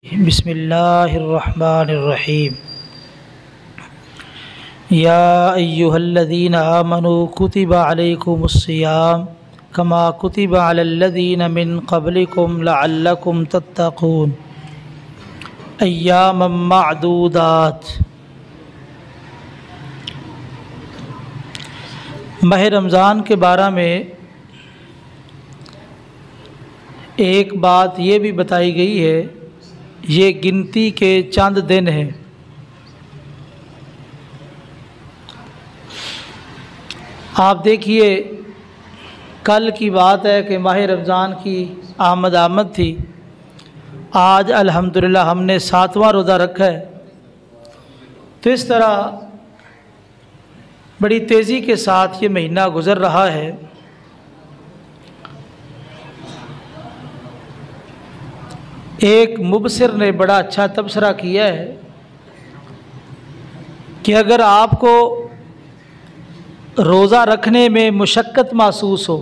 बिस्मिल्लाहिर्रहमानिर्रहीम। या अय्युहल्लज़ीना आमनू कुतिबा अलैकुमुस्सियाम कमा कुतिबा अलल्लज़ीना मिन क़ब्लिकुम लअल्लकुम तत्तक़ून अय्यामम मअदूदात। माह रमज़ान के बारे में एक बात ये भी बताई गई है, ये गिनती के चंद दिन हैं। आप देखिए, कल की बात है कि माह रमज़ान की आमद थी। आज अल्हम्दुलिल्लाह हमने 7वां रोज़ा रखा है। तो इस तरह बड़ी तेज़ी के साथ ये महीना गुज़र रहा है। एक मुबसिर ने बड़ा अच्छा तबसरा किया है कि अगर आपको रोज़ा रखने में मुशक्क़त महसूस हो,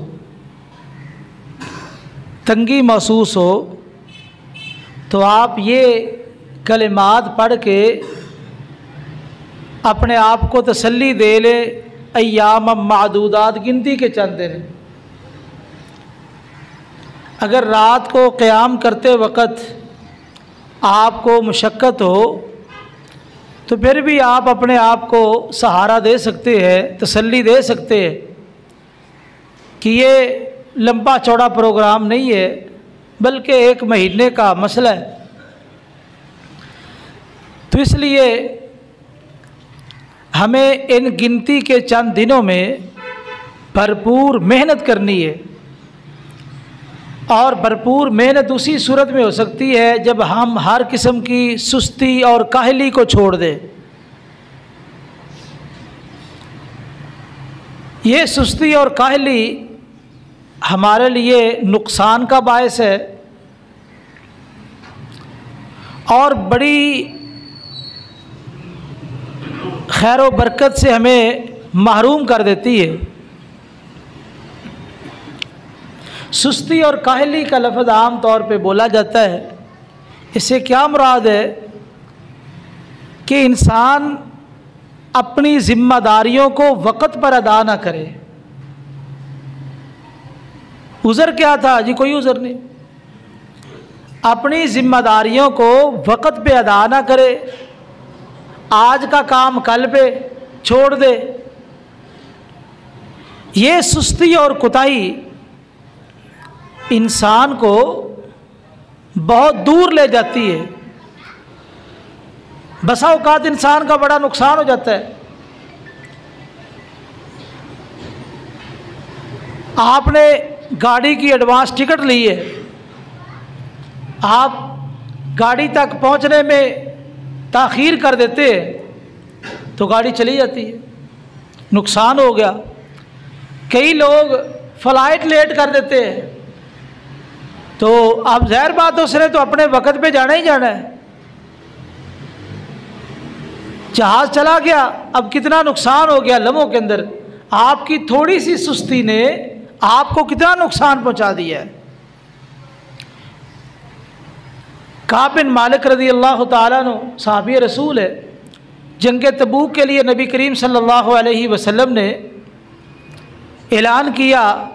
तंगी महसूस हो, तो आप ये कलिमात पढ़ के अपने आप को तसल्ली दे ले, अय्याम मादूदात, गिनती के चंद दिन। अगर रात को क़याम करते वक़्त आपको मुशक्क़त हो तो फिर भी आप अपने आप को सहारा दे सकते हैं, तसल्ली दे सकते हैं कि ये लंबा चौड़ा प्रोग्राम नहीं है, बल्कि एक महीने का मसला है। तो इसलिए हमें इन गिनती के चंद दिनों में भरपूर मेहनत करनी है। और भरपूर मेहनत उसी सूरत में हो सकती है जब हम हर किस्म की सुस्ती और काहली को छोड़ दें। ये सुस्ती और काहली हमारे लिए नुकसान का बायस है और बड़ी खैर व बरकत से हमें महरूम कर देती है। सुस्ती और काहली का लफ्ज़ आम तौर पे बोला जाता है। इससे क्या मुराद है कि इंसान अपनी ज़िम्मेदारियों को वक़्त पर अदा ना करे। उज़र क्या था जी? कोई उज़र नहीं। अपनी ज़िम्मेदारियों को वक़्त पे अदा ना करे, आज का काम कल पे छोड़ दे। ये सुस्ती और कुताही इंसान को बहुत दूर ले जाती है। बसा औकात इंसान का बड़ा नुकसान हो जाता है। आपने गाड़ी की एडवांस टिकट ली है, आप गाड़ी तक पहुंचने में ताख़ीर कर देते हैं तो गाड़ी चली जाती है, नुकसान हो गया। कई लोग फ़्लाइट लेट कर देते हैं, तो अब ज़ाहिर बात है उसने तो अपने वक़्त पे जाना ही जाना है। जहाज़ चला गया, अब कितना नुकसान हो गया लम्हों के अंदर। आपकी थोड़ी सी सुस्ती ने आपको कितना नुकसान पहुंचा दिया है। काब बिन मालिक रज़ी अल्लाह ताला अन्हु सहाबी रसूल है। जंग तबूक के लिए नबी करीम सल्लल्लाहु अलैहि वसल्लम ने ऐलान किया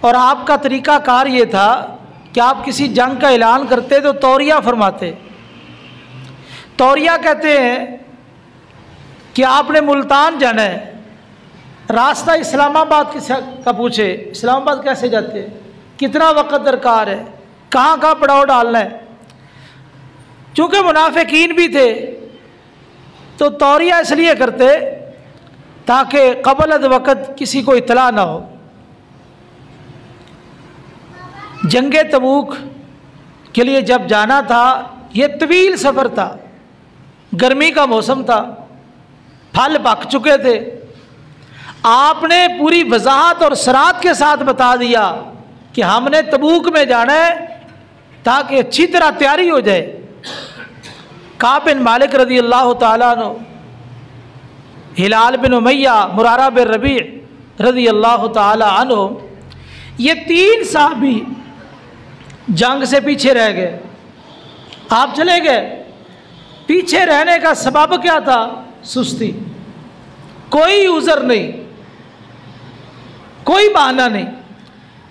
और आपका तरीक़ाकार ये था कि आप किसी जंग का ऐलान करते तो तौरिया फरमाते। तौरिया कहते हैं कि आपने मुल्तान जाना है, रास्ता इस्लामाबाद का पूछे, इस्लामाबाद कैसे जाते हैं, कितना वक़्त दरकार है, कहाँ कहाँ पड़ाव डालना है। चूँकि मुनाफिकीन भी थे तो तौरिया इसलिए करते ताकि क़ब्ल अद वक़्त किसी को इत्तला ना हो। जंग तबूक के लिए जब जाना था, ये तवील सफ़र था, गर्मी का मौसम था, फल पक चुके थे। आपने पूरी वजाहत और सराहत के साथ बता दिया कि हमने तबूक में जाना है ताकि अच्छी तरह तैयारी हो जाए। काब बिन मालिक रज़ी अल्लाह ताला अन्हु, हिलाल बिन उमैया, मुरारा बिन रबी रज़ी अल्लाह ताला अन्हु, ये तीन साहबी जंग से पीछे रह गए। आप चले गए। पीछे रहने का सबब क्या था? सुस्ती। कोई उज़र नहीं, कोई बहाना नहीं,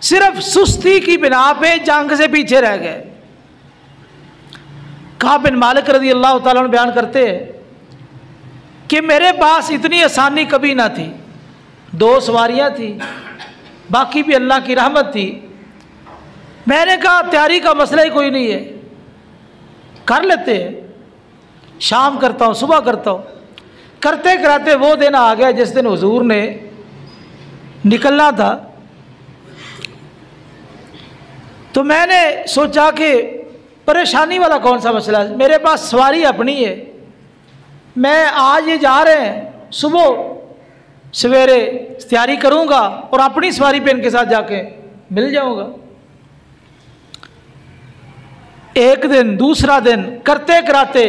सिर्फ सुस्ती की बिना पे जंग से पीछे रह गए। काब बिन मालिक रज़ी अल्लाह ताला अन्हु बयान करते हैं कि मेरे पास इतनी आसानी कभी ना थी। 2 सवारियां थी, बाकी भी अल्लाह की रहमत थी। मैंने कहा तैयारी का मसला ही कोई नहीं है, कर लेते हैं, शाम करता हूँ, सुबह करता हूँ। करते कराते वो दिन आ गया जिस दिन हुजूर ने निकलना था। तो मैंने सोचा कि परेशानी वाला कौन सा मसला है, मेरे पास सवारी अपनी है, मैं आज ये जा रहे हैं, सुबह सवेरे तैयारी करूँगा और अपनी सवारी पे इनके साथ जाके मिल जाऊँगा। एक दिन, दूसरा दिन, करते कराते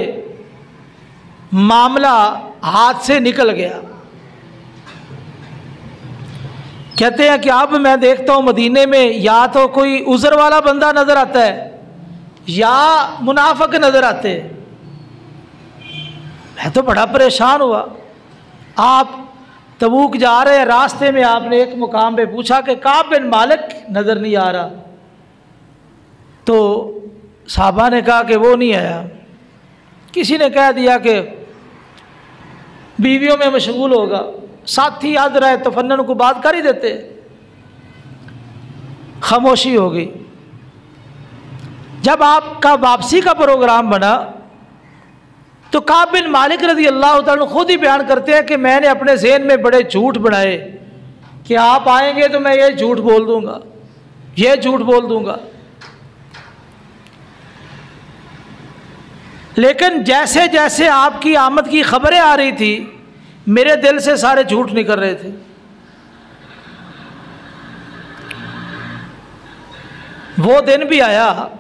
मामला हाथ से निकल गया। कहते हैं कि अब मैं देखता हूँ मदीने में या तो कोई उज़र वाला बंदा नज़र आता है या मुनाफिक नज़र आते हैं। मैं तो बड़ा परेशान हुआ। आप तबूक जा रहे हैं, रास्ते में आपने एक मुकाम पे पूछा कि काब बिन मालिक नज़र नहीं आ रहा, तो साहबा ने कहा कि वो नहीं आया। किसी ने कह दिया कि बीवियों में मशगूल होगा, साथी याद रहे तफन्नन को बात कर ही देते। खामोशी हो गई। जब आपका वापसी का प्रोग्राम बना तो काब बिन मालिक रज़ी अल्लाह ताला खुद ही बयान करते हैं कि मैंने अपने ज़हन में बड़े झूठ बनाए कि आप आएंगे तो मैं ये झूठ बोल दूंगा, ये झूठ बोल दूंगा। लेकिन जैसे जैसे आपकी आमद की खबरें आ रही थी, मेरे दिल से सारे झूठ निकल रहे थे। वो दिन भी आया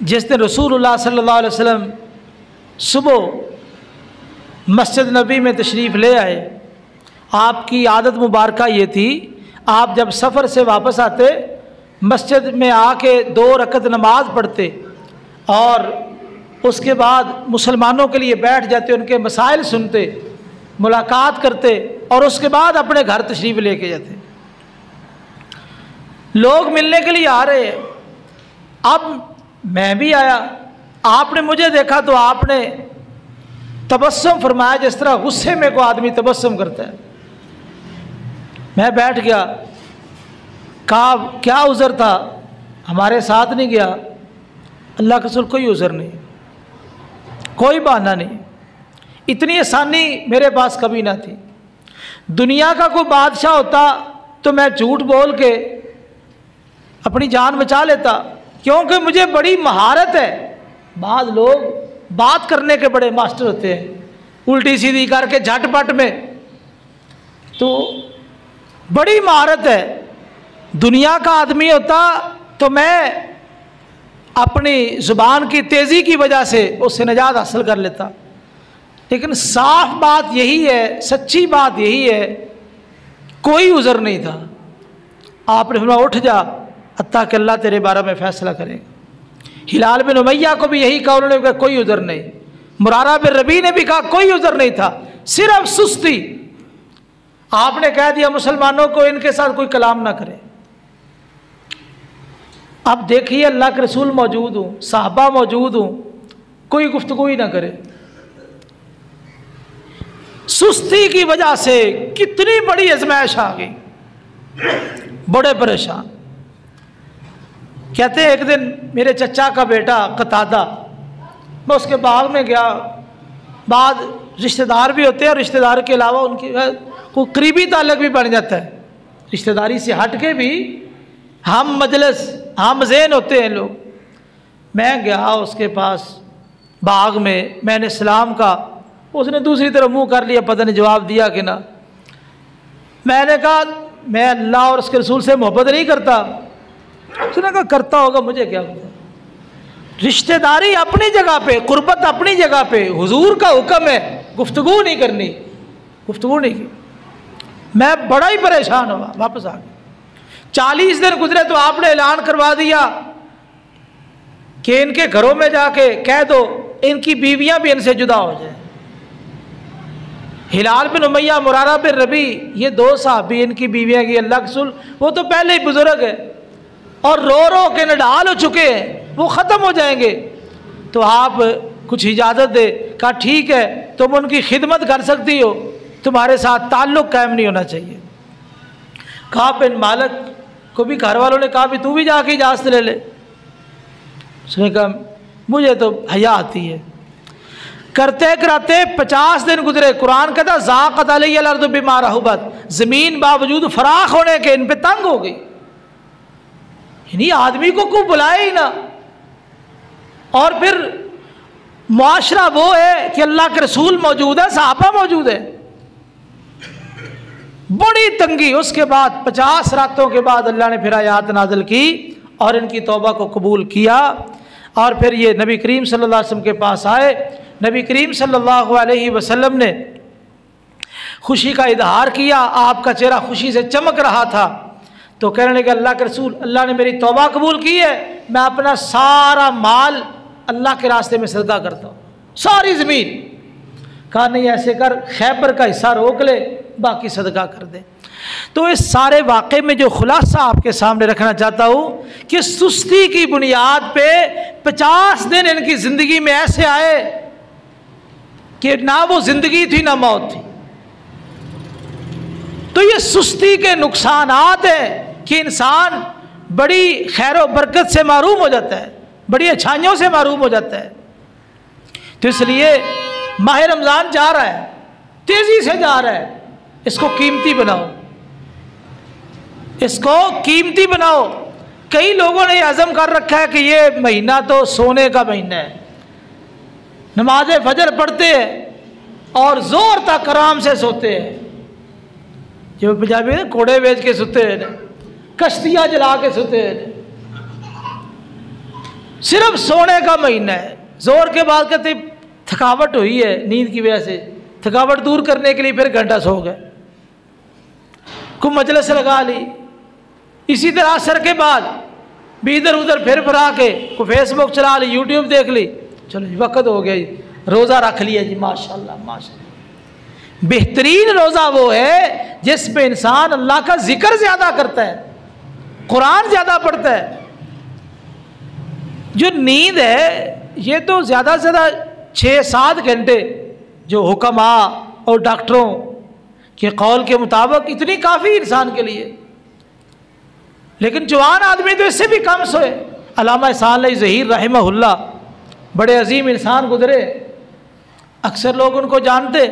जिस दिन रसूलुल्लाह सल्लल्लाहु अलैहि वसल्लम सुबह मस्जिद नबी में तशरीफ़ ले आए। आपकी आदत मुबारक ये थी, आप जब सफ़र से वापस आते मस्जिद में आके 2 रकत नमाज पढ़ते और उसके बाद मुसलमानों के लिए बैठ जाते, उनके मसाइल सुनते, मुलाकात करते और उसके बाद अपने घर तशरीफ़ लेके जाते। लोग मिलने के लिए आ रहे हैं। अब मैं भी आया, आपने मुझे देखा तो आपने तबस्सुम फरमाया जिस तरह गुस्से में को आदमी तबस्सुम करता है। मैं बैठ गया। कहा क्या उज़र था, हमारे साथ नहीं गया? अल्लाह के रसूल कोई उज़र नहीं, कोई बहाना नहीं। इतनी आसानी मेरे पास कभी ना थी। दुनिया का कोई बादशाह होता तो मैं झूठ बोल के अपनी जान बचा लेता, क्योंकि मुझे बड़ी महारत है। बाद लोग बात करने के बड़े मास्टर होते हैं, उल्टी सीधी करके झटपट में, तो बड़ी महारत है। दुनिया का आदमी होता तो मैं अपनी ज़ुबान की तेज़ी की वजह से उससे निजात हासिल कर लेता। लेकिन साफ बात यही है, सच्ची बात यही है, कोई उज़र नहीं था। आपने फरमाया उठ जा, अत्ता कि अल्लाह तेरे बारे में फ़ैसला करेगा। हिलाल बिन उमैया को भी यही कहा, उन्होंने कहा कोई उज़र नहीं। मुरारा बिन रबी ने भी कहा कोई उज़र नहीं था, सिर्फ सुस्ती। आपने कह दिया मुसलमानों को इनके साथ कोई कलाम ना करे। अब देखिए अल्लाह के रसूल मौजूद हूँ, साहबा मौजूद हूँ, कोई गुफ्तगू ही ना करे। सुस्ती की वजह से कितनी बड़ी आजमाइश आ गई, बड़े परेशान। कहते हैं एक दिन मेरे चचा का बेटा कतादा, मैं उसके बाग में गया। बाद रिश्तेदार भी होते हैं और रिश्तेदार के अलावा उनकी कोई करीबी ताल्लुक भी बन जाता है। रिश्तेदारी से हट के भी हम मजलिस, हम ज़ेन होते हैं लोग। मैं गया उसके पास बाग में, मैंने सलाम का, उसने दूसरी तरफ मुंह कर लिया, पता नहीं जवाब दिया कि ना। मैंने कहा मैं अल्लाह और उसके रसूल से मोहब्बत नहीं करता। उसने कहा करता होगा, मुझे क्या पता। रिश्तेदारी अपनी जगह पे, कुर्बत अपनी जगह पे, हुजूर का हुक्म है गुफ्तगू नहीं करनी, गुफ्तगू नहीं की। मैं बड़ा ही परेशान हुआ, वापस आ गया। 40 दिन गुजरे तो आपने ऐलान करवा दिया कि इनके घरों में जाके कह दो इनकी बीवियां भी इनसे जुदा हो जाए। हिलाल बिन उमैया, मुरारा बिन रबी, ये दो साहबी, इनकी बीवियां की अल्लाह के रसूल, वो तो पहले ही बुजुर्ग है और रो रो के नडाल हो चुके हैं, वो ख़त्म हो जाएंगे, तो आप कुछ इजाज़त दे। कहा ठीक है, तुम उनकी खिदमत कर सकती हो, तुम्हारे साथ ताल्लुक़ कायम नहीं होना चाहिए। काब बिन मालिक को भी घर वालों ने कहा भी तू भी जाके इजाज़त ले ले। उसने कहा मुझे तो हया आती है। करते कराते 50 दिन गुजरे। कुरान कहता ज़ाक़त अलैहिल अर्ज़ु बिमा रहुबत, ज़मीन बावजूद फराख होने के इन पे तंग हो गई। यानी आदमी को कोई बुलाए ही ना। और फिर मुआशरा वो है कि अल्लाह के रसूल मौजूद है, सहाबा मौजूद है, बड़ी तंगी। उसके बाद 50 रातों के बाद अल्लाह ने फिर आयात नाज़िल की और इनकी तौबा को कबूल किया। और फिर ये नबी करीम सल्लल्लाहु अलैहि वसल्लम के पास आए। नबी करीम सल्लल्लाहु अलैहि वसल्लम ने खुशी का इजहार किया, आपका चेहरा खुशी से चमक रहा था। तो कहने लगे अल्लाह के रसूल, अल्लाह ने मेरी तौबा कबूल की है, मैं अपना सारा माल अल्लाह के रास्ते में सदका करता हूँ, सारी ज़मीन। कहा नहीं ऐसे कर, खैबर का हिस्सा रोक ले, बाकी सदका कर दे। तो इस सारे वाक़े में जो खुलासा आपके सामने रखना चाहता हूँ कि सुस्ती की बुनियाद पे 50 दिन इनकी ज़िंदगी में ऐसे आए कि ना वो ज़िंदगी थी ना मौत थी। तो ये सुस्ती के नुकसानात हैं कि इंसान बड़ी खैर व बरकत से महरूम हो जाता है, बड़ी अच्छाइयों से महरूम हो जाता है। तो इसलिए माह रमज़ान जा रहा है, तेज़ी से जा रहा है, इसको कीमती बनाओ, इसको कीमती बनाओ। कई लोगों ने अज़म कर रखा है कि ये महीना तो सोने का महीना है, नमाज फजर पढ़ते हैं और ज़ोर तक आराम से सोते हैं। जो पंजाबी घोड़े बेच के सोते हैं, कश्तियाँ जला के सोते हैं, सिर्फ सोने का महीना है। जोर के बाद कहते थकावट हुई है नींद की वजह से, थकावट दूर करने के लिए फिर घंटा सो गए, को मजलिस लगा ली। इसी तरह असर के बाद भी इधर उधर फिर फिरा के को फेसबुक चला ली, यूट्यूब देख ली, चलो जी वक्त हो गया जी, रोज़ा रख लिया जी, माशाल्लाह माशाल्लाह। बेहतरीन रोज़ा वो है जिसमें इंसान अल्लाह का जिक्र ज़्यादा करता है, कुरान ज़्यादा पढ़ता है। जो नींद है ये तो ज़्यादा से ज़्यादा 6-7 घंटे जो हुक्मा और डॉक्टरों के कौल के मुताबिक इतनी काफ़ी इंसान के लिए, लेकिन जवान आदमी तो इससे भी कम सोए। अल्लामा इहसान ज़हीर रहमहुल्लाह बड़े अजीम इंसान गुजरे, अक्सर लोग उनको जानते,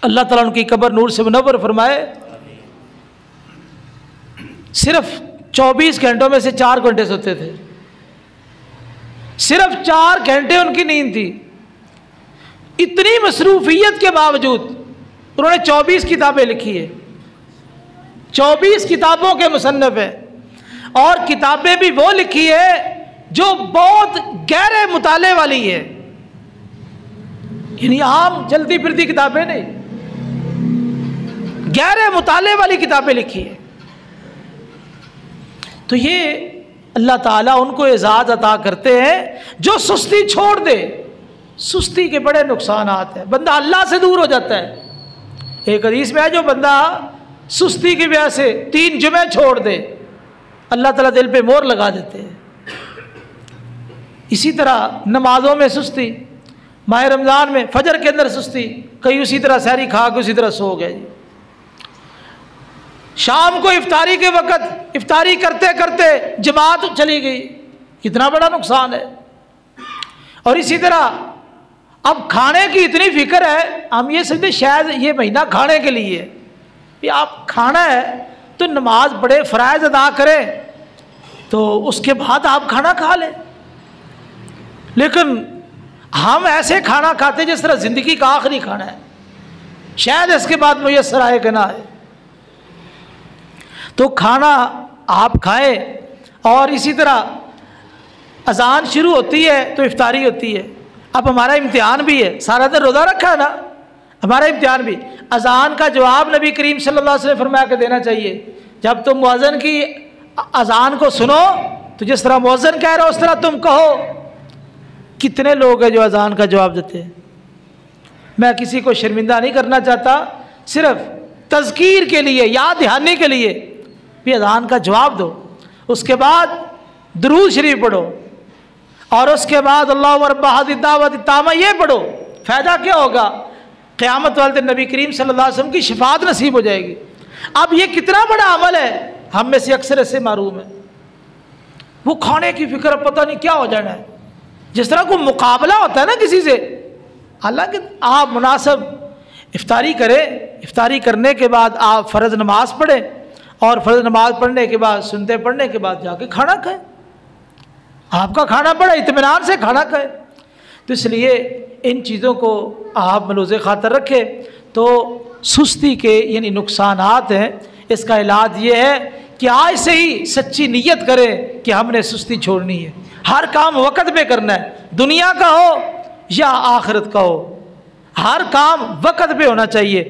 अल्लाह ताला उनकी कब्र नूर से मुनव्वर फरमाए। सिर्फ 24 घंटों में से 4 घंटे सोते थे, सिर्फ 4 घंटे उनकी नींद थी। इतनी मसरूफियत के बावजूद उन्होंने 24 किताबें लिखी है, 24 किताबों के मुसन्नफ है, और किताबें भी वो लिखी है जो बहुत गहरे मुताले वाली है, यानी आम चलती फिरती किताबें नहीं, गहरे मुताले वाली किताबें लिखी है। तो ये अल्लाह ताला उनको एजाज़ अता करते हैं जो सुस्ती छोड़ दे। सुस्ती के बड़े नुकसानात हैं, बंदा अल्लाह से दूर हो जाता है। एक हदीस में है जो बंदा सुस्ती की वजह से 3 जुमे छोड़ दे, अल्लाह ताला दिल पे मोहर लगा देते हैं। इसी तरह नमाजों में सुस्ती, माह रमज़ान में फजर के अंदर सुस्ती, कई उसी तरह सहरी खा के उसी तरह सो गए। शाम को इफ्तारी के वक़्त इफ्तारी करते करते जमात चली गई, कितना बड़ा नुकसान है। और इसी तरह अब खाने की इतनी फिक्र है, हम ये समझते शायद ये महीना खाने के लिए है, कि आप खाना है तो नमाज बड़े फ़राइज़ अदा करें तो उसके बाद आप खाना खा लें। लेकिन हम ऐसे खाना खाते जिस तरह ज़िंदगी का आखिरी खाना है, शायद इसके बाद मुयस्सर आए कि ना आए। तो खाना आप खाएं और इसी तरह अजान शुरू होती है तो इफ्तारी होती है। अब हमारा इम्तिहान भी है, सारा दिन रोज़ा रखा है ना, हमारा इम्तिहान भी। अजान का जवाब नबी करीम सल्लल्लाहु अलैहि वसल्लम फरमा के देना चाहिए। जब तुम मुअज्जिन की अजान को सुनो तो जिस तरह मुअज्जिन कह रहा है उस तरह तुम कहो। कितने लोग हैं जो अजान का जवाब देते हैं। मैं किसी को शर्मिंदा नहीं करना चाहता, सिर्फ तज़कीर के लिए, याद दहानी के लिए भी अजान का जवाब दो। उसके बाद दुरूद शरीफ पढ़ो और उसके बाद अल्लाहु रब्बा हाज़िहि दावत तामा ये पढ़ो। फ़ायदा क्या होगा? क़यामत वाले दिन नबी करीम सल्लल्लाहु अलैहि वसल्लम की शफाअत नसीब हो जाएगी। अब ये कितना बड़ा अमल है, हम में से अक्सर ऐसे मारूम है। वो खाने की फिक्र पता नहीं क्या हो जाना है। जिस तरह कोई मुकाबला होता है ना किसी से, हालांकि आप मुनासिब इफ्तारी करें, इफ्तारी करने के बाद आप फ़र्ज़ नमाज पढ़ें और फ़र्ज़ नमाज पढ़ने के बाद सुनते पढ़ने के बाद जाके खाना खाएं। आपका खाना बड़ा इत्मीनान से खाना खाएं। तो इसलिए इन चीज़ों को आप मलूज़े खातर रखें। तो सुस्ती के यानी नुकसानात हैं, इसका इलाज ये है कि आज से ही सच्ची नीयत करें कि हमने सुस्ती छोड़नी है। हर काम वक़्त पे करना है, दुनिया का हो या आखिरत का हो, हर काम वक़्त पे होना चाहिए।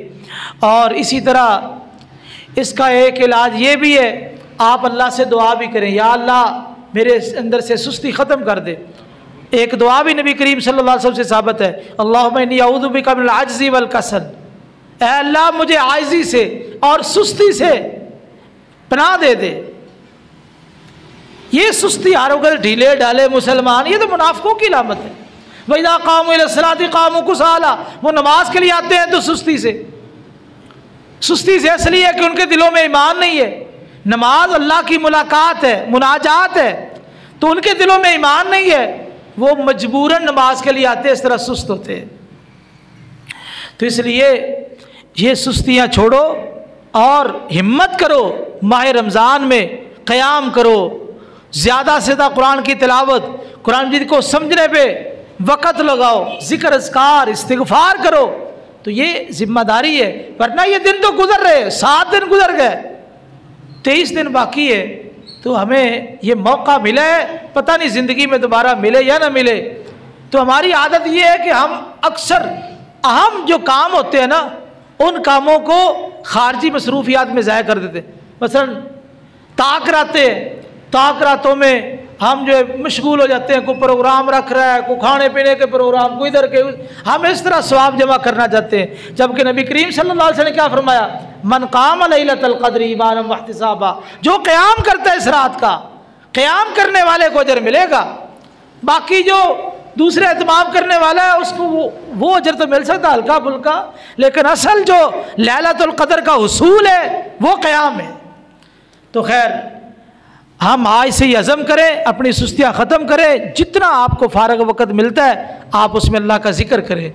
और इसी तरह इसका एक इलाज ये भी है, आप अल्लाह से दुआ भी करें, या अल्लाह मेरे अंदर से सुस्ती ख़त्म कर दे। एक दुआ भी नबी करीम सल्लल्लाहु अलैहि वसल्लम से साबित है, अल्लाहुम्मा इन्नी अऊज़ु बिका मिनल अज्ज़ि वल कसल, ऐ अल्लाह मुझे आजिज़ी से और सुस्ती से पनाह दे दे। ये सुस्ती हर वक्त ढीले ढाले मुसलमान, ये तो मुनाफिकों की अलामत है। वइज़ा क़ामू इला सलाति क़ामू कुसाला, वो नमाज के लिए आते हैं तो सुस्ती से इसलिए है कि उनके दिलों में ईमान नहीं है। नमाज अल्लाह की मुलाकात है, मुनाजात है, तो उनके दिलों में ईमान नहीं है, वो मजबूरन नमाज के लिए आते हैं, इस तरह सुस्त होते हैं। तो इसलिए ये सुस्तियाँ छोड़ो और हिम्मत करो, माह रमज़ान में क़याम करो, ज़्यादा से ज़्यादा कुरान की तिलावत, कुरान मजीद को समझने पे वक़्त लगाओ, ज़िक्र अस्कार इस्तिग़फ़ार करो। तो ये ज़िम्मेदारी है, वरना ये दिन तो गुजर रहे, 7 दिन गुजर गए, 23 दिन बाकी है। तो हमें ये मौका मिला है, पता नहीं ज़िंदगी में दोबारा मिले या ना मिले। तो हमारी आदत ये है कि हम अक्सर अहम जो काम होते हैं ना, उन कामों को खारजी मसरूफियात में ज़ाया कर देते। मसलन ताक़रातों में हम जो है मशगूल हो जाते हैं, कोई प्रोग्राम रख रहा है, कोई खाने पीने के प्रोग्राम, कोई इधर के, हम इस तरह सवाब जमा करना चाहते हैं। जबकि नबी करीम सल्लल्लाहु अलैहि वसल्लम ने क्या फरमाया, मन काम लैलतुल क़द्र ईमानन व इहतिसाबा, जो क़याम करता है इस रात का, क़याम करने वाले को अजर मिलेगा। बाकी जो दूसरे एहतमाम करने वाला है उसको वो अजर तो मिल सकता है हल्का फुल्का, लेकिन असल जो लैलतुल क़द्र का हुसूल है वो क़याम है। तो खैर हम आज से ही अज़म करें, अपनी सुस्तियाँ ख़त्म करें, जितना आपको फ़ारग वक़्त मिलता है आप उसमें अल्लाह का ज़िक्र करें।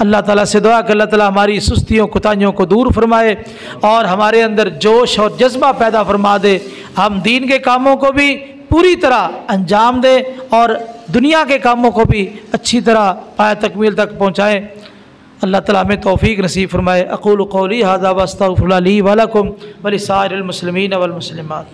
अल्लाह ताला से दुआ कि अल्लाह ताला हमारी सुस्तियों कोताहियों को दूर फरमाए और हमारे अंदर जोश और जज्बा पैदा फरमा दे। हम दीन के कामों को भी पूरी तरह अंजाम दें और दुनिया के कामों को भी अच्छी तरह पाया तकमील तक पहुँचाएँ। अल्लाह ताला हमें तौफ़ीक नसीब फरमाए। अक़ूलु क़ौली हाज़ा व अस्तग़फ़िरुल्लाह ली व लकुम व लिसाइरिल मुस्लिमीन वल मुस्लिमात।